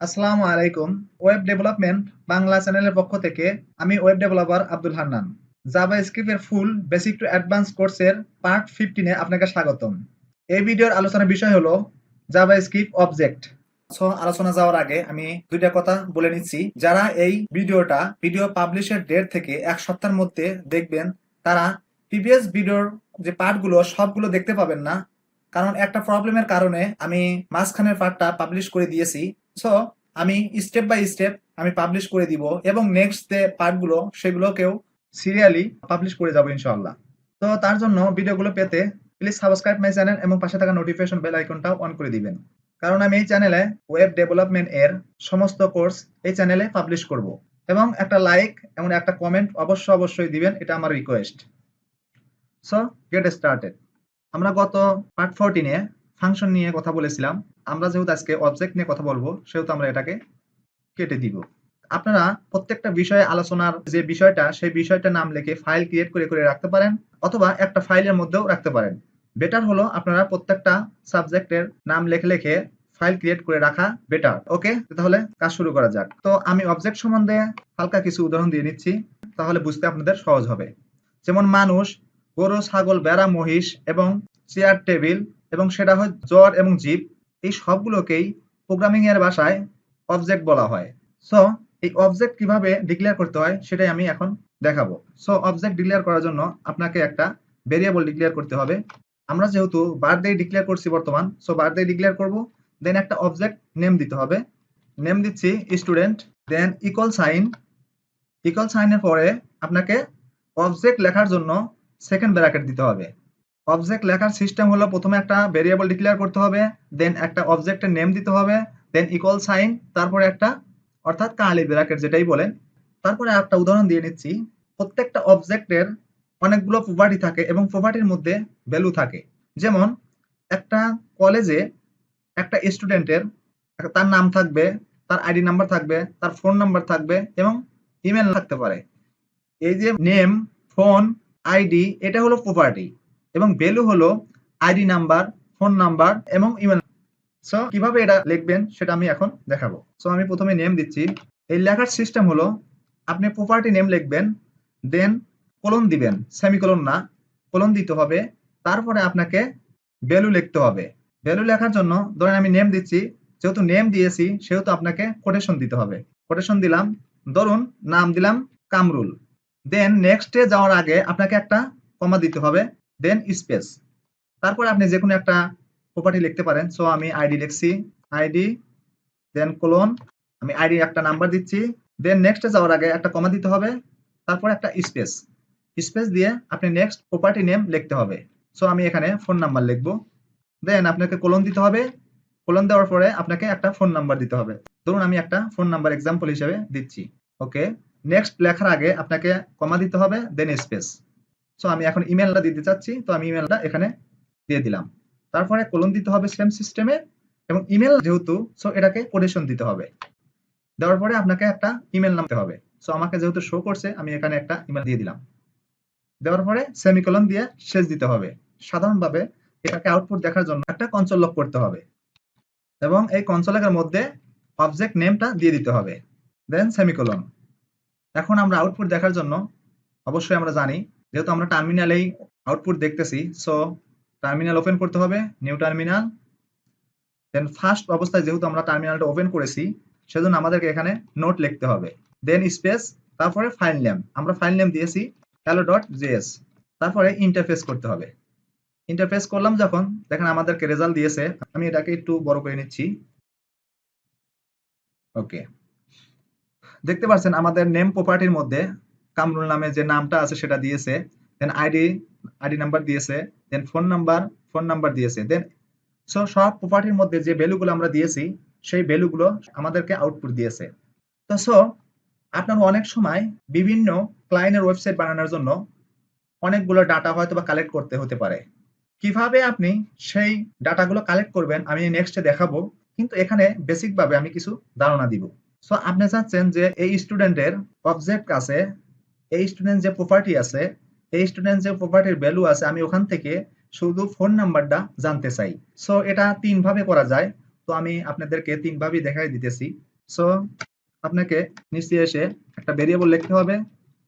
আসসালামু আলাইকুম। Web development Bangla চ্যানেলের পক্ষ থেকে আমি ওয়েব ডেভেলপার আব্দুল হান্নান। জাভাস্ক্রিপ্টের ফুল বেসিক টু অ্যাডভান্স কোর্সের পার্ট 15 এ আপনাকে স্বাগতম। এই ভিডিওর আলোচনার বিষয় হলো জাভাস্ক্রিপ্ট অবজেক্ট। আলোচনা যাওয়ার আগে আমি দুইটা কথা বলে নিচ্ছি। যারা এই ভিডিও পাবলিশের ডেট থেকে এক সপ্তাহের মধ্যে দেখবেন তারা প্রিভিয়াস ভিডিওর যে পার্টগুলো সবগুলো দেখতে পাবেন না, কারণ একটা প্রবলেমের কারণে আমি মাঝখানের পার্টটা পাবলিশ করে দিয়েছি। সো আমি স্টেপ বাই স্টেপ আমি পাবলিশ করে দিব এবং নেক্সট যে পার্টগুলো সেগুলোকেও সিরিয়ালি পাবলিশ করে যাব ইনশাআল্লাহ। তো তার জন্য ভিডিওগুলো পেতে প্লিজ সাবস্ক্রাইব মাই চ্যানেল এবং পাশে থাকা নোটিফিকেশন বেল আইকনটাও অন করে দিবেন, কারণ আমি এই চ্যানেলে ওয়েব ডেভেলপমেন্ট এর সমস্ত কোর্স এই চ্যানেলে পাবলিশ করব। এবং একটা লাইক এবং একটা কমেন্ট অবশ্যই দিবেন, এটা আমার রিকোয়েস্ট। So get started. আমরা গত পার্ট 14 এ ফাংশন নিয়ে কথা বলেছিলাম। আমরা যেহেতু আজকে অবজেক্ট নিয়ে কথা বলবো সেহেতু আমরা এটাকে কেটে দিব। আপনারা প্রত্যেকটা বিষয়ে আলোচনার যে বিষয়টা সেই বিষয়টার নাম লিখে ফাইল ক্রিয়েট করে রাখতে পারেন, অথবা একটা ফাইলের মধ্যেও রাখতে পারেন। বেটার হলো আপনারা প্রত্যেকটা সাবজেক্টের নাম লিখে ফাইল ক্রিয়েট করে রাখা বেটার। ওকে, তাহলে কাজ শুরু করা যাক। তো আমি অবজেক্ট সম্বন্ধে হালকা কিছু উদাহরণ দিয়ে নিচ্ছি, তাহলে বুঝতে আপনাদের সহজ হবে। যেমন মানুষ, গরু, ছাগল, ভেড়া, মহিষ এবং চেয়ার, টেবিল এবং সেটা হয় জ্বর এবং জীব, এই সবগুলোকেই প্রোগ্রামিং এর ভাষায় অবজেক্ট বলা হয়। সো এই অবজেক্ট কিভাবে ডিক্লেয়ার করতে হয় সেটাই আমি এখন দেখাবো। সো অবজেক্ট ডিক্লেয়ার করার জন্য আপনাকে একটা ভেরিয়েবল ডিক্লেয়ার করতে হবে। আমরা যেহেতু বার্থডে ডিক্লেয়ার করছি বর্তমান, সো বার্থডে ডিক্লেয়ার করব। দেন একটা অবজেক্ট নেম দিতে হবে। নেম দিচ্ছি স্টুডেন্ট, দেন ইকুয়াল সাইনের পরে আপনাকে অবজেক্ট লেখার জন্য সেকেন্ড ব্র্যাকেট দিতে হবে। অবজেক্ট লেখার সিস্টেম হলো প্রথমে একটা ভেরিয়েবল ডিক্লেয়ার করতে হবে, দেন একটা অবজেক্টের নেম দিতে হবে, দেন ইকুয়াল সাইন, তারপরে একটা অর্থাৎ কার্লি ব্র্যাকেট যেটাই বলেন। তারপরে একটা উদাহরণ দিয়ে নিচ্ছি। প্রত্যেকটা অবজেক্টের অনেকগুলো প্রপার্টি থাকে এবং প্রপার্টির মধ্যে ভ্যালু থাকে। যেমন একটা কলেজে একটা স্টুডেন্টের তার নাম থাকবে, তার আইডি নাম্বার থাকবে, তার ফোন নাম্বার থাকবে এবং ইমেল থাকতে পারে। এই যে নেম, ফোন, আইডি, এটা হলো প্রপার্টি এবং ভ্যালু হলো আইডি নাম্বার, ফোন নাম্বার এবং ইমেল। সো কিভাবে এটা লিখবেন সেটা আমি এখন দেখাবো। সো আমি প্রথমে নেম দিচ্ছি। এই লেখার সিস্টেম হলো আপনি প্রপার্টি নেম লিখবেন, দেন কোলন দিবেন, সেমিকোলন না, কোলন দিতে হবে। তারপরে আপনাকে ভ্যালু লিখতে হবে। ভ্যালু লেখার জন্য ধরেন আমি নেম দিচ্ছি, যেহেতু নেম দিয়েছি সেহেতু আপনাকে কোটেশন দিতে হবে। কোটেশন দিলাম, ধরুন নাম দিলাম কামরুল। দেন নেক্সটে যাওয়ার আগে আপনাকে একটা কমা দিতে হবে, দেন স্পেস। তারপরে আপনি যে কোনো একটা প্রপার্টি লিখতে পারেন। সো আমি আইডি লিখছি, আইডি, দেন কোলন, আমি আইডি একটা নাম্বার দিচ্ছি, দেন নেক্সটে যাওয়ার আগে একটা কমা দিতে হবে, তারপর একটা স্পেস। স্পেস দিয়ে আপনি নেক্সট প্রপার্টি নেম লিখতে হবে। সো আমি এখানে ফোন নাম্বার লিখবো, দেন আপনাকে কোলন দিতে হবে। কোলন দেওয়ার পরে আপনাকে একটা ফোন নাম্বার দিতে হবে। ধরুন আমি একটা ফোন নাম্বার এক্সাম্পল হিসেবে দিচ্ছি। ওকে, নেক্সট লেখার আগে আপনাকে কমা দিতে হবে, দেন স্পেস। সো আমি এখন ইমেলটা দিতে চাচ্ছি, তো আমি ইমেলটা এখানে দিয়ে দিলাম। তারপরে কোলন দিতে হবে সেম সিস্টেমে এবং ইমেল যেহেতু, সো এটাকে কোটেশন দিতে হবে। দেওয়ার পরে আপনাকে একটা ইমেল নামতে হবে। সো আমাকে যেহেতু শো করছে আমি এখানে একটা ইমেল দিয়ে দিলাম। দেওয়ার পরে সেমিকোলন দিয়ে শেষ দিতে হবে। সাধারণভাবে এটাকে আউটপুট দেখার জন্য একটা কনসোল লক করতে হবে এবং এই কনসোল লকের মধ্যে অবজেক্ট নেমটা দিয়ে দিতে হবে, দেন সেমিকোলন। এখন আমরা আউটপুট দেখার জন্য অবশ্যই আমরা জানি, যেহেতু আমরা টার্মিনালেই আউটপুট দেখতেছি, সো টার্মিনাল ওপেন করতে হবে, নিউ টার্মিনাল। দেন ফার্স্ট অবস্থায় যেহেতু আমরা টার্মিনালটা ওপেন করেছি সেজন্য আমাদেরকে এখানে নোট লিখতে হবে, দেন স্পেস, তারপরে ফাইল নেম। আমরা ফাইল নেম দিয়েছি hello.js। তারপরে ইন্টারফেস করতে হবে। ইন্টারফেস করলাম যখন, দেখেন আমাদেরকে রেজাল্ট দিয়েছে। আমি এটাকে একটু বড় করে নিচ্ছি। ওকে, দেখতে পাচ্ছেন আমাদের নেম প্রপার্টির মধ্যে কামরুল নামে যে নামটা আছে সেটা দিয়েছে, দেন আইডি নাম্বার দিয়েছে, দেন ফোন নাম্বার দিয়েছে, দেন সো সব প্রপার্টির মধ্যে যে ভ্যালুগুলো আমরা দিয়েছি সেই ভ্যালুগুলো আমাদেরকে আউটপুট দিয়েছে। তো সো আপনার অনেক সময় বিভিন্ন ক্লায়েন্টের ওয়েবসাইট বানানোর জন্য অনেকগুলো ডাটা হয়তো বা কালেক্ট করতে হতে পারে। কিভাবে আপনি সেই ডাটাগুলো কালেক্ট করবেন আমি নেক্সটে দেখাবো, কিন্তু এখানে বেসিক ভাবে আমি কিছু ধারণা দিব। সো আপনি চাচ্ছেন যে এই স্টুডেন্টের অবজেক্ট আছে, এই স্টুডেন্ট যে প্রপার্টি আছে, এই স্টুডেন্ট যে প্রপার্টির ভ্যালু আছে, আমি ওখান থেকে শুধু ফোন নাম্বারটা জানতে চাই। সো এটা তিন ভাবে করা যায়, তো আমি আপনাদেরকে তিন ভাবেই দেখাই দিতেছি। সো আপনাকে নিচে এসে একটা ভেরিয়েবল লিখতে হবে,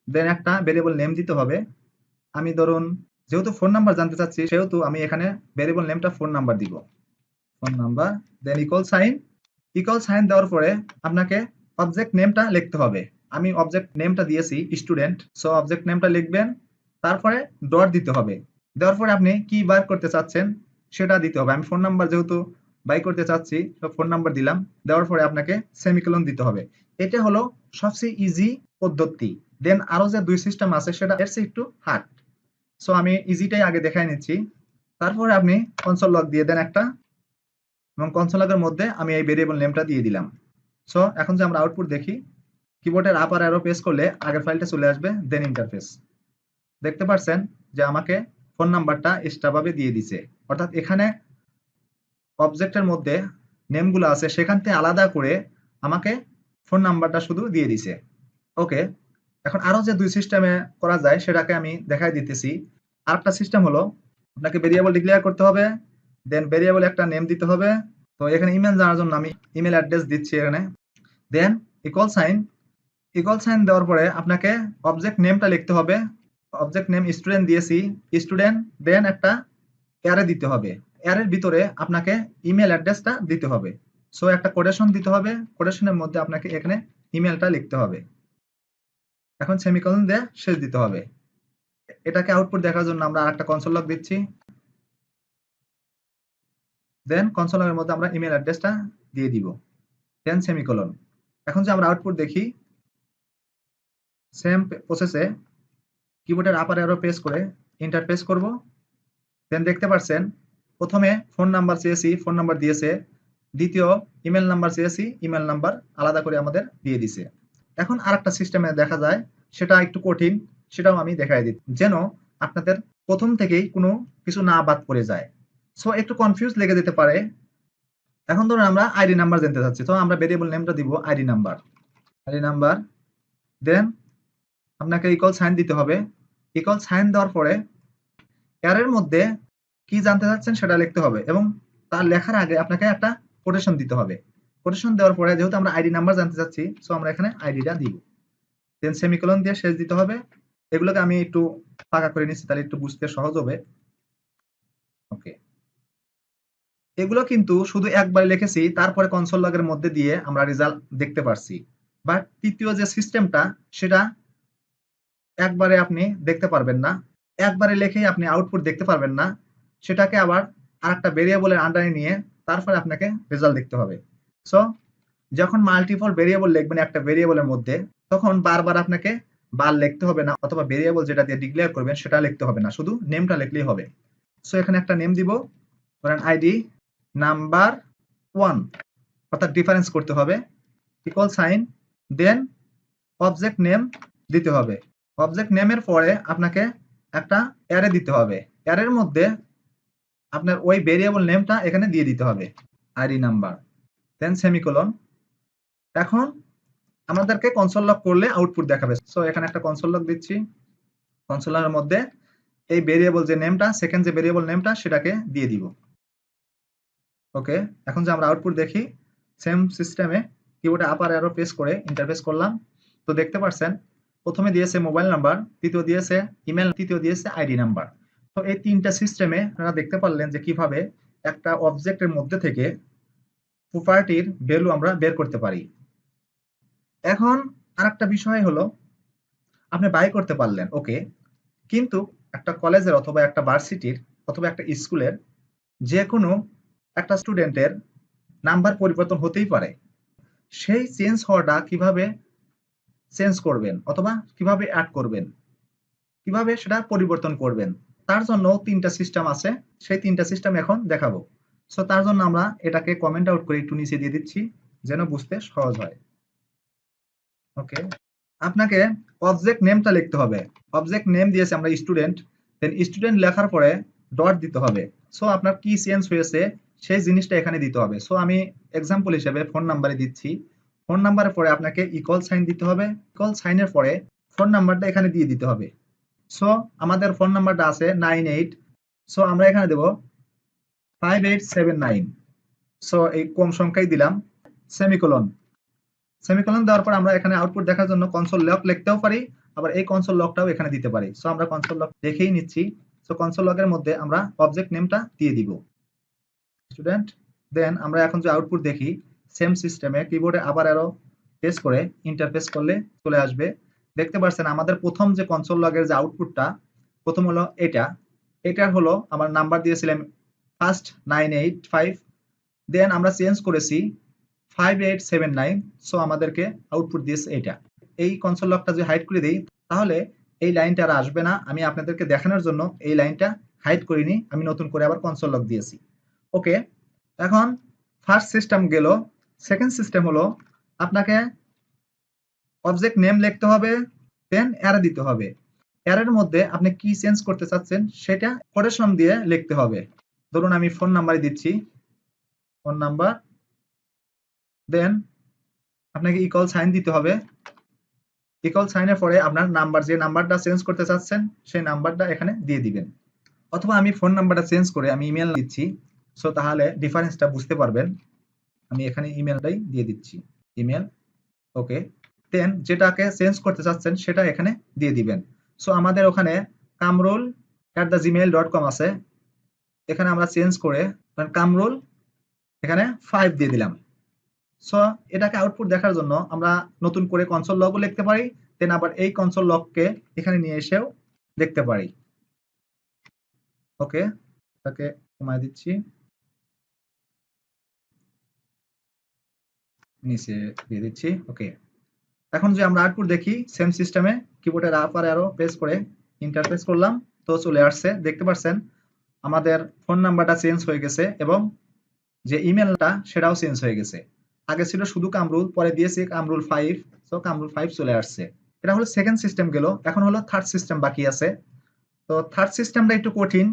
দেন একটা ভেরিয়েবল নেম দিতে হবে। আমি ধরুন যেহেতু ফোন নাম্বার জানতে চাচ্ছি সেহেতু আমি এখানে ভেরিয়েবল নেমটা ফোন নাম্বার দিব, phone number, then equal sign দেওয়ার পরে আপনাকে অবজেক্ট নেমটা লিখতে হবে। আমি অবজেক্ট নেমটা দিয়েছি স্টুডেন্ট, সো অবজেক্ট নেমটা লিখবেন, তারপরে ডট দিতে হবে। দেওয়ার পরে আপনি কি বার করতে চাচ্ছেন সেটা দিতে হবে। আমি ফোন নাম্বার যেহেতু বাই করতে চাচ্ছি তো ফোন নাম্বার দিলাম, দেওয়ার পরে আপনাকে সেমিকোলন দিতে হবে। এটা হলো সবচেয়ে ইজি পদ্ধতি। দেন আরো যে দুই সিস্টেম আছে সেটা এর চেয়ে একটু হার্ড, সো আমি ইজিটাই আগে দেখাই নিচ্ছি। তারপরে আপনি কনসোল লগ দিয়ে দেন একটা, এবং কনসোল লগের মধ্যে আমি এই ভেরিয়েবল নেমটা দিয়ে দিলাম। সো এখন যে আমরা আউটপুট দেখি, কিবোর্ডের আপার অ্যারো প্রেস করলে আগের ফাইলটা চলে আসবে, দেন ইন্টারফেস দেখতে পাচ্ছেন যে আমাকে ফোন নাম্বারটা এক্সট্রাভাবে দিয়ে দিছে। অর্থাৎ এখানে অবজেক্টের মধ্যে নেমগুলো আছে সেখান থেকে আলাদা করে আমাকে ফোন নাম্বারটা শুধু দিয়ে দিছে। ওকে, এখন আরো যে দুই সিস্টেমে করা যায় সেটাকে আমি দেখাই দিতেছি। আরেকটা সিস্টেম হলো আপনাকে ভেরিয়েবল ডিক্লেয়ার করতে হবে, দেন ভেরিয়েবল একটা নেম দিতে হবে। তো এখানে ইমেল জানার জন্য আমি ইমেল অ্যাড্রেস দিচ্ছি এখানে, দেন ইকুয়াল সাইন দেওয়ার পরে আপনাকে অবজেক্ট নেমটা লিখতে হবে। অবজেক্ট নেম স্টুডেন্ট দিয়েছি, স্টুডেন্ট, দেন একটা অ্যারে দিতে হবে। অ্যারের ভিতরে আপনাকে ইমেল অ্যাড্রেসটা দিতে হবে। সো একটা কোটেশন দিতে হবে, কোটেশনের মধ্যে আপনাকে এখানে ইমেলটা লিখতে হবে। এখন সেমিকোলন দিয়ে শেষ দিতে হবে। এটাকে আউটপুট দেখার জন্য আমরা আরেকটা কনসোল লগ দিচ্ছি, দেন কনসোল লগের মধ্যে আমরা ইমেল অ্যাড্রেসটা দিয়ে দিব, দেন সেমিকোলন। এখন যে আমরা আউটপুট দেখি, সেম প্রসেসে কিবোর্ডের আপার অ্যারো প্রেস করে এন্টার প্রেস করব, দেন দেখতে পাচ্ছেন প্রথমে ফোন নাম্বার চেয়েছি, ফোন নাম্বার দিয়েছে, দ্বিতীয় ইমেল নাম্বার চেয়েছি, ইমেল নাম্বার আলাদা করে আমাদের দিয়ে দিছে। এখন আরেকটা সিস্টেমে দেখা যায়, সেটা একটু কঠিন, সেটাও আমি দেখাই দিই যেন আপনাদের প্রথম থেকেই কোনো কিছু না বাদ পড়ে যায়। সো একটু কনফিউজ লেগে যেতে পারে। এখন ধরুন আমরা আইডি নাম্বার জানতে চাচ্ছি, তো আমরা ভেরিয়েবল নেমটা দিব আইডি নাম্বার, দেন আপনাকে ইকুয়াল সাইন দিতে হবে। ইকুয়াল সাইন দেওয়ার পরে এর মধ্যে কি জানতে চাচ্ছেন সেটা লিখতে হবে, এবং তার লেখার আগে আপনাকে একটা কোটেশন দিতে হবে। কোটেশন দেওয়ার পরে যেহেতু আমরা আইডি নাম্বার জানতে চাচ্ছি, সো আমরা এখানে আইডিটা দিব, দেন সেমিকোলন দিয়ে শেষ দিতে হবে। এগুলোকে আমি একটু ফাঁকা করে নিচ্ছি তাহলে একটু বুঝতে সহজ হবে। ওকে, এগুলো কিন্তু শুধু একবার লিখেছি, তারপরে কনসোল লগের মধ্যে দিয়ে আমরা রেজাল্ট দেখতে পারছি। বাট তৃতীয় যে সিস্টেমটা সেটা একবারে আপনি দেখতে পারবেন না, একবারে লিখেই আপনি আউটপুট দেখতে পারবেন না। সেটাকে আবার আরেকটা ভেরিয়েবলের আন্ডারে নিয়ে তারপরে আপনাকে রেজাল্ট দেখতে হবে। সো যখন মাল্টিপল ভেরিয়েবল লিখবেন একটা ভেরিয়েবলের মধ্যে, তখন বারবার আপনাকে বার লিখতে হবে না, অথবা ভেরিয়েবল যেটা দিয়ে ডিক্লেয়ার করবেন সেটা লিখতে হবে না, শুধু নেমটা লিখলেই হবে। সো এখানে একটা নেম দিব, ধরেন আইডি নাম্বার 1, অর্থাৎ ডিফারেন্স করতে হবে, equal sign, then object name দিতে হবে। অবজেক্ট নেমের পরে আপনাকে একটা অ্যারে দিতে হবে, অ্যারের মধ্যে আপনার ওই ভেরিয়েবল নেমটা এখানে দিয়ে দিতে হবে, আইডি নাম্বার, দেন সেমিকোলন। এখন আমাদেরকে কনসোল লগ করলে আউটপুট দেখাবে। সো এখানে একটা কনসোল লগ দিচ্ছি, কনসোলের মধ্যে এই ভেরিয়েবল যে নেমটা, সেকেন্ড যে ভেরিয়েবল নেমটা সেটাকে দিয়ে দিব। ওকে, এখন যে আমরা আউটপুট দেখি, সেম সিস্টেমে কিবোর্ডে আপার অ্যারো প্রেস করে ইন্টারফেস করলাম। তো দেখতে পাচ্ছেন প্রথমে দিয়েছে মোবাইল নাম্বার, দ্বিতীয় দিয়েছে ইমেল, তৃতীয় দিয়েছে আইডি নাম্বার। তো এই তিনটা সিস্টেমে আপনারা দেখতে পারলেন যে কিভাবে একটা অবজেক্টের মধ্যে থেকে প্রপার্টির ভ্যালু আমরা বের করতে পারি। এখন আরেকটা বিষয় হলো, আপনি বাই করতে পারলেন ওকে, কিন্তু একটা কলেজের অথবা একটা ভার্সিটির অথবা একটা স্কুলের যে কোনো একটা স্টুডেন্টের নাম্বার পরিবর্তন হতেই পারে। সেই চেঞ্জ হওয়াটা কিভাবে চেঞ্জ করবেন অথবা কিভাবে অ্যাড করবেন, কিভাবে সেটা পরিবর্তন করবেন, তার জন্য তিনটা সিস্টেম আছে, সেই তিনটা সিস্টেম এখন দেখাবো। সো তার জন্য আমরা এটাকে কমেন্ট আউট করে একটু নিচে দিয়ে দিচ্ছি যেন বুঝতে সহজ হয়। ওকে, আপনাকে অবজেক্ট নেমটা লিখতে হবে। অবজেক্ট নেম দিয়েছে আমরা স্টুডেন্ট, দেন স্টুডেন্ট লেখার পরে ডট দিতে হবে। সো আপনার কি চেঞ্জ হয়েছে সেই জিনিসটা এখানে দিতে হবে। সো আমি এক্সাম্পল হিসেবে ফোন নাম্বারে দিচ্ছি, ফোন নাম্বারের পরে আপনাকে ইকুয়াল সাইন দিতে হবে, ইকুয়াল সাইনের পরে ফোন নাম্বারটা এখানে দিয়ে দিতে হবে। সো আমাদের ফোন নাম্বারটা আছে 98, সো আমরা এখানে দেব 5879। সো এই কম সংখ্যাই দিলাম, সেমিকোলন। সেমিকোলন দেওয়ার পর আমরা এখানে আউটপুট দেখার জন্য কনসোল লগ লিখতেও পারি, আবার এই কনসোল লগটাও এখানে দিতে পারি। সো আমরা কনসোল লগ দেখেই নিচ্ছি। সো কনসোল লগের মধ্যে আমরা অবজেক্ট নেমটা দিয়ে দিব স্টুডেন্ট। দেন আমরা এখন যে আউটপুট দেখি সেম সিস্টেমে কিবোর্ডে আবার অ্যারো প্রেস করে ইন্টারফেস করলে চলে আসবে। দেখতে পাচ্ছেন আমাদের প্রথম যে কনসোল লগের যে আউটপুটটা প্রথম হলো এটার হলো আমার নাম্বার দিয়েছিলাম ফার্স্ট 985, দেন আমরা চেঞ্জ করেছি 5879। সো আমাদেরকে আউটপুট দিয়েছে এটা। এই কনসোল লগটা যদি হাইড করে দিই তাহলে এই লাইনটা আর আসবে না। আমি আপনাদেরকে দেখানোর জন্য এই লাইনটা হাইড করিনি, আমি নতুন করে আবার কনসোল লগ দিয়েছি। ওকে, এখন ফার্স্ট সিস্টেম গেল। সেকেন্ড সিস্টেম হলো আপনাকে অবজেক্ট নেম লিখতে হবে, দেন অ্যারে দিতে হবে। অ্যারের মধ্যে আপনি কি চেঞ্জ করতে চাচ্ছেন সেটা কোটেশন দিয়ে লিখতে হবে। ধরুন আমি ফোন নাম্বারই দিচ্ছি, ফোন নাম্বার, দেন আপনাকে ইকুয়াল সাইন দিতে হবে। ইকুয়াল সাইনের পরে আপনার নাম্বার, যে নাম্বারটা চেঞ্জ করতে চাচ্ছেন সেই নাম্বারটা এখানে দিয়ে দিবেন। অথবা আমি ফোন নাম্বারটা চেঞ্জ করে আমি ইমেল দিচ্ছি, সো তাহলে ডিফারেন্সটা বুঝতে পারবেন। আমি এখানে ইমেলটাই দিয়ে দিচ্ছি, ইমেল। ওকে, দেন যেটাকে চেঞ্জ করতে চাচ্ছেন সেটা এখানে দিয়ে দিবেন। সো আমাদের ওখানে kamrul@gmail.com আছে, এখানে আমরা চেঞ্জ করে কামরুল এখানে 5 দিয়ে দিলাম। সো এটাকে আউটপুট দেখার জন্য আমরা নতুন করে কনসোল লগও লিখতে পারি, দেন আবার এই কনসোল লগকে এখানে নিয়ে এসেও দেখতে পারি। ওকে, এটাকে কমায় দিচ্ছি, নিচে দিয়ে দিচ্ছি। ওকে, এখন যে আমরা আউটপুট দেখি সেম সিস্টেমে কিবোর্ডের আপার অ্যারো প্রেস করে ইন্টারফেস করলাম, তো চলে আসছে। দেখতে পাচ্ছেন আমাদের ফোন নাম্বারটা চেঞ্জ হয়ে গেছে এবং যে ইমেলটা সেটাও চেঞ্জ হয়ে গেছে। আগে ছিল শুধু কামরুল, পরে দিয়েছি কামরুল 5, সো কামরুল 5 চলে আসছে। এটা হলো সেকেন্ড সিস্টেম গেল। এখন হলো থার্ড সিস্টেম বাকি আছে। তো থার্ড সিস্টেমটা একটু কঠিন,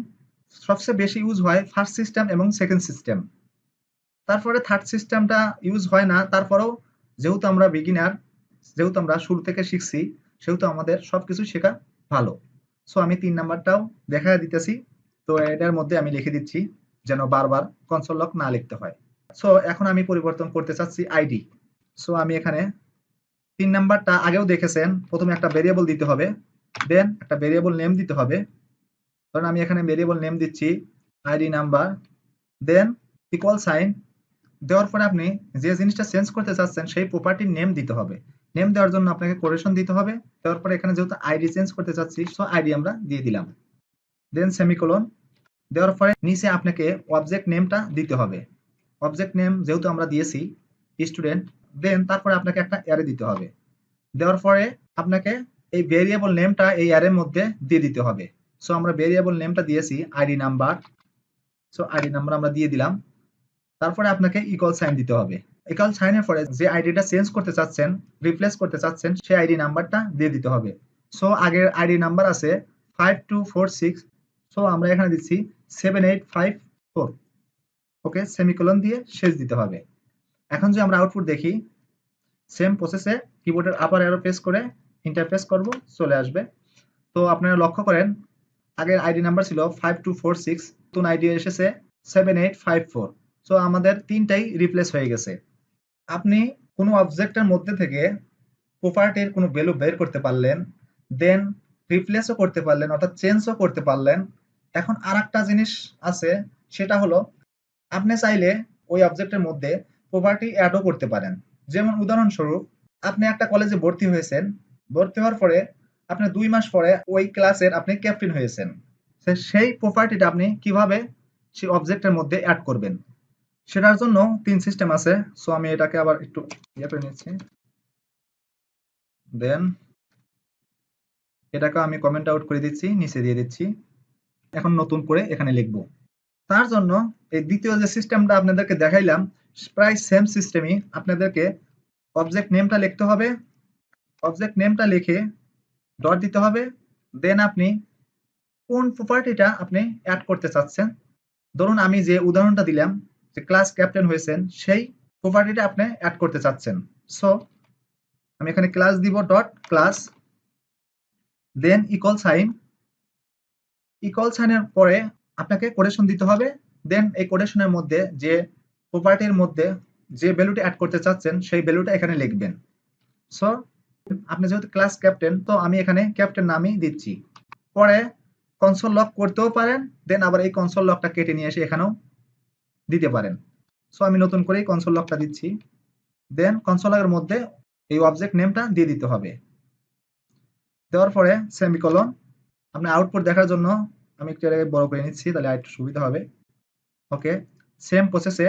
সবচেয়ে বেশি ইউজ হয় ফার্স্ট সিস্টেম এবং সেকেন্ড সিস্টেম। তারপরে থার্ড সিস্টেমটা ইউজ হয় না, তারপরেও যেহেতু আমরা বিগিনার, যেহেতু আমরা শুরু থেকে শিখছি, সেহেতু আমাদের সবকিছু শেখা ভালো। সো আমি 3 নাম্বারটাও দেখা দিতেছি। তো এটার মধ্যে আমি লিখে দিচ্ছি যেন বারবার কনসোল লক না লিখতে হয়। সো এখন আমি পরিবর্তন করতে চাচ্ছি আইডি। সো আমি এখানে 3 নাম্বারটা আগেও দেখেছেন, প্রথমে একটা ভেরিয়েবল দিতে হবে, দেন একটা ভেরিয়েবল নেম দিতে হবে। ধরুন আমি এখানে ভেরিয়েবল নেম দিচ্ছি ID number, then equal sign দেওয়ার পরে আপনি যে জিনিসটা চেঞ্জ করতে চাচ্ছেন সেই প্রপার্টির নেম দিতে হবে। নেম দেওয়ার জন্য আপনাকে কোটেশন দিতে হবে। দেওয়ার পরে এখানে যেহেতু আইডি চেঞ্জ করতে চাচ্ছি, সো আইডি আমরা দিয়ে দিলাম, দেন সেমিকোলন দেওয়ার পরে নিচে আপনাকে অবজেক্ট নেমটা দিতে হবে। অবজেক্ট নেম যেহেতু আমরা দিয়েছি স্টুডেন্ট, দেন তারপরে আপনাকে একটা অ্যারে দিতে হবে। দেওয়ার পরে আপনাকে এই ভেরিয়েবল নেমটা এই অ্যারের মধ্যে দিয়ে দিতে হবে। সো আমরা ভেরিয়েবল নেমটা দিয়েছি ID number, so ID number আমরা দিয়ে দিলাম। তারপরে আপনাকে ইকুয়াল সাইন দিতে হবে। ইকুয়াল সাইনের পরে যে আইডিটা চেঞ্জ করতে চাচ্ছেন, রিপ্লেস করতে চাচ্ছেন, সেই আইডি নাম্বারটা দিয়ে দিতে হবে। সো আগের আইডি নাম্বার আছে 5246, সো আমরা এখানে দিচ্ছি 7854। ওকে, সেমিকোলন দিয়ে শেষ দিতে হবে। এখন যে আমরা আউটপুট দেখি সেম প্রসেসে কিবোর্ডের আপার অ্যারো প্রেস করে ইন্টারফেস করব, চলে আসবে। তো আপনারা লক্ষ্য করেন আগের আইডি নাম্বার ছিল 5246, নতুন আইডি এসেছে 7854। সো আমাদের তিনটাই রিপ্লেস হয়ে গেছে। আপনি কোনো অবজেক্টের মধ্যে থেকে প্রপার্টির কোনো ভ্যালু বের করতে পারলেন, দেন রিপ্লেসও করতে পারলেন, অর্থাৎ চেঞ্জও করতে পারলেন। এখন আরেকটা জিনিস আছে, সেটা হলো আপনি চাইলে ওই অবজেক্টের মধ্যে প্রপার্টি অ্যাডও করতে পারেন। যেমন উদাহরণস্বরূপ আপনি একটা কলেজে ভর্তি হয়েছেন, ভর্তি হওয়ার পরে আপনি 2 মাস পরে ওই ক্লাসের আপনি ক্যাপ্টেন হয়েছেন। সেই প্রপার্টিটা আপনি কিভাবে সেই অবজেক্টের মধ্যে অ্যাড করবেন সেটার জন্য 3 সিস্টেম আছে। সো আমি এটাকে আবার একটু ইয়ে করে নিচ্ছি, দেন এটাকে আমি কমেন্ট আউট করে দিচ্ছি, নিচে দিয়ে দিচ্ছি। এখন নতুন করে এখানে লিখব। তার জন্য এই দ্বিতীয় যে সিস্টেমটা আপনাদেরকে দেখাইলাম প্রায় সেম সিস্টেমই। আপনাদেরকে অবজেক্ট নেমটা লিখতে হবে, অবজেক্ট নেমটা লিখে ডট দিতে হবে, দেন আপনি কোন প্রপার্টিটা আপনি অ্যাড করতে চাচ্ছেন। ধরুন আমি যে উদাহরণটা দিলাম যে ক্লাস ক্যাপ্টেন হয়েছেন, সেই প্রপার্টিটা আপনি অ্যাড করতে চাচ্ছেন। সো আমি এখানে ক্লাস দিব dot class, then equal sign. Equal সাইনের পরে আপনাকে কোটেশন দিতে হবে, দেন এই কোটেশনের মধ্যে যে প্রপার্টির মধ্যে যে ভ্যালুটা অ্যাড করতে চাচ্ছেন সেই ভ্যালুটা এখানে লিখবেন। সো আপনি যেহেতু ক্লাস ক্যাপ্টেন, তো আমি এখানে ক্যাপ্টেন নামই দিচ্ছি। পরে কনসোল লক করতেও পারেন, দেন আবার এই কনসোল লকটা কেটে নিয়ে এসে এখানেও দিতে পারেন। সো আমি নতুন করেই কনসোল লকটা দিচ্ছি। দেন কনসোল লকের মধ্যে এই অবজেক্ট নেমটা দিয়ে দিতে হবে। দেওয়ার পরে সেমিকোলন। আপনি আউটপুট দেখার জন্য আমি একটু বড় করে নিচ্ছি, তাহলে আরেকটু সুবিধা হবে। ওকে, সেম প্রসেসে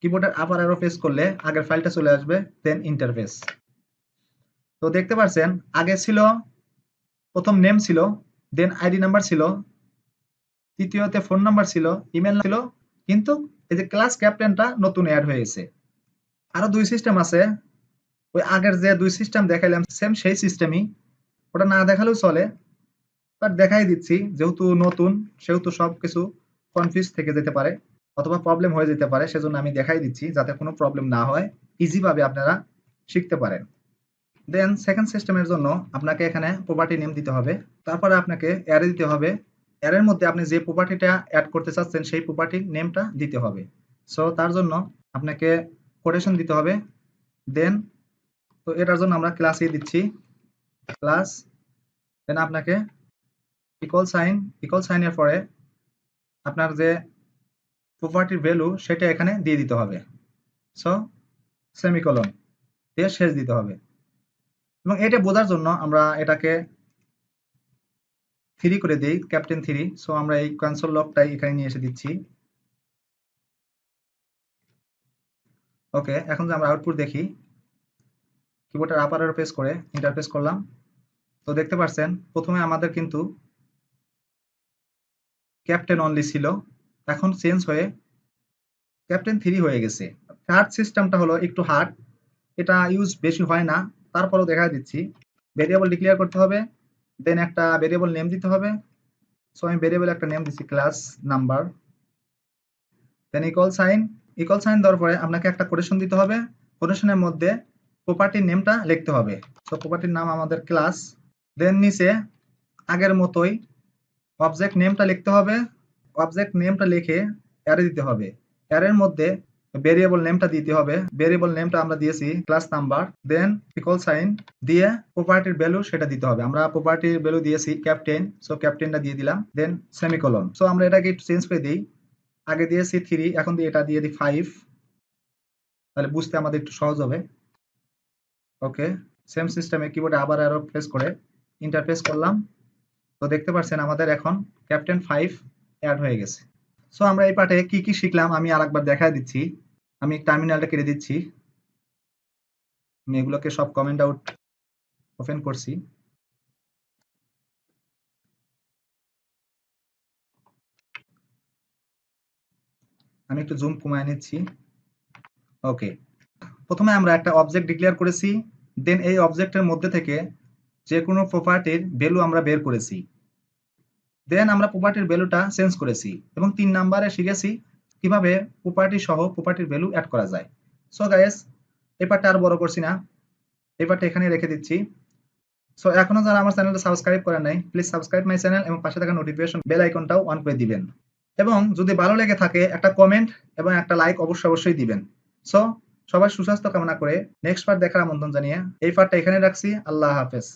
কিবোর্ডের আপার অ্যারো প্রেস করলে আগের ফাইলটা চলে আসবে, দেন ইন্টারফেস। তো দেখতে পাচ্ছেন আগে ছিল প্রথম নেম ছিল, দেন আইডি নাম্বার ছিল, তৃতীয়তে ফোন নাম্বার ছিল, ইমেল ছিল, কিন্তু এই যে ক্লাস ক্যাপ্টেনটা নতুন অ্যাড হয়েছে। আরো দুই সিস্টেম আছে, ওই আগের যে দুই সিস্টেম দেখাইলাম সেম সেই সিস্টেমই, ওটা না দেখালেও চলে, বাট দেখাই দিচ্ছি। যেহেতু নতুন সেহেতু সবকিছু কনফিউজ থেকে যেতে পারে অথবা প্রবলেম হয়ে যেতে পারে, সেজন্য আমি দেখাই দিচ্ছি যাতে কোনো প্রবলেম না হয়, ইজি ভাবে আপনারা শিখতে পারেন। দেন সেকেন্ড সিস্টেমের জন্য আপনাকে এখানে প্রপার্টি নেম দিতে হবে, তারপরে আপনাকে অ্যারে দিতে হবে। অ্যারের মধ্যে আপনি যে প্রপার্টিটা অ্যাড করতে চাচ্ছেন সেই প্রপার্টির নেমটা দিতে হবে। সো তার জন্য আপনাকে কোটেশন দিতে হবে। দেন তো এটার জন্য আমরা ক্লাসে দিচ্ছি ক্লাস, দেন আপনাকে ইকুয়াল সাইনের পরে আপনার যে প্রপার্টির ভ্যালু সেটা এখানে দিয়ে দিতে হবে। সো সেমিকোলন দিয়ে শেষ দিতে হবে। এবং এটা বোঝার জন্য আমরা এটাকে 3 করে দেই, ক্যাপ্টেন 3। সো আমরা এই কনসোল লকটাই এখানে নিয়ে এসে দিচ্ছি। ওকে, এখন যে আমরা আউটপুট দেখি, কিবোর্ডের আপার অ্যারো প্রেস করে ইন্টারপ্রেস করলাম, তো দেখতে পাচ্ছেন প্রথমে আমাদের কিন্তু ক্যাপ্টেন অনলি ছিল, এখন চেঞ্জ হয়ে ক্যাপ্টেন 3 হয়ে গেছে। থার্ড সিস্টেমটা হলো একটু হার্ড, এটা ইউজ বেশি হয় না, তারপরেও দেখা দিচ্ছি। ভেরিয়েবল ডিক্লেয়ার করতে হবে, দেন একটা ভেরিয়েবল নেম দিতে হবে। সো আমি ভেরিয়েবল একটা নেম দিচ্ছি class number, then equal sign দেওয়ার পরে আপনাকে একটা কোটেশন দিতে হবে। কোটেশনের মধ্যে প্রপার্টির নেমটা লিখতে হবে। সো প্রপার্টির নাম আমাদের ক্লাস, দেন নিচে আগের মতোই অবজেক্ট নেমটা লিখতে হবে। অবজেক্ট নেমটা লিখে অ্যারে দিতে হবে। অ্যারের মধ্যে ভেরিয়েবল নেমটা দিতে হবে। ভেরিয়েবল নেমটা আমরা দিয়েছি class number, then equal sign দিয়ে প্রপার্টির ভ্যালু সেটা দিতে হবে। আমরা প্রপার্টির ভ্যালু দিয়েছি ক্যাপ্টেন, সো ক্যাপ্টেনটা দিয়ে দিলাম, দেন সেমিকোলন। সো আমরা এটাকে একটু চেঞ্জ করে দিই, আগে দিয়েছি 3, এখন দিয়ে এটা দিয়ে দিই 5, তাহলে বুঝতে আমাদের একটু সহজ হবে। ওকে, সেম সিস্টেমে কিবোর্ডে আবার অ্যারো প্রেস করে ইন্টারপ্রেস করলাম, তো দেখতে পাচ্ছেন আমাদের এখন ক্যাপ্টেন 5 অ্যাড হয়ে গেছে। সো আমরা এই পার্টে কি কি শিখলাম আমি আরেকবার দেখায় দিচ্ছি। আমি টার্মিনালটা কেটে দিচ্ছি, আমি এগুলোকে সব কমেন্ট আউট ওপেন করছি। আমি একটু জুম কমায় নিচ্ছি। ওকে, প্রথমে আমরা একটা অবজেক্ট ডিক্লেয়ার করেছি, দেন এই অবজেক্টের মধ্যে থেকে যে কোনো প্রপার্টির ভ্যালু আমরা বের করেছি, দেন আমরা প্রপার্টির ভ্যালুটা চেঞ্জ করেছি, এবং 3 নাম্বারে শিখেছি কিভাবে প্রপার্টি সহ প্রপার্টির ভ্যালু অ্যাড করা যায়। সো গাইস, এই পার্টটা আর বড় করছি না, এই পার্টটা এখানে রেখে দিচ্ছি। সো এখনো যারা আমার চ্যানেলটা সাবস্ক্রাইব করেন নাই, প্লিজ সাবস্ক্রাইব মাই চ্যানেল এবং পাশে থাকা নোটিফিকেশন বেল আইকনটাও অন করে দিবেন, এবং যদি ভালো লেগে থাকে একটা কমেন্ট এবং একটা লাইক অবশ্যই দিবেন। সো সবার সুস্বাস্থ্য কামনা করে নেক্সট পার্ট দেখার আমন্ত্রণ জানিয়ে এই পার্টটা এখানে রাখছি। আল্লাহ হাফেজ।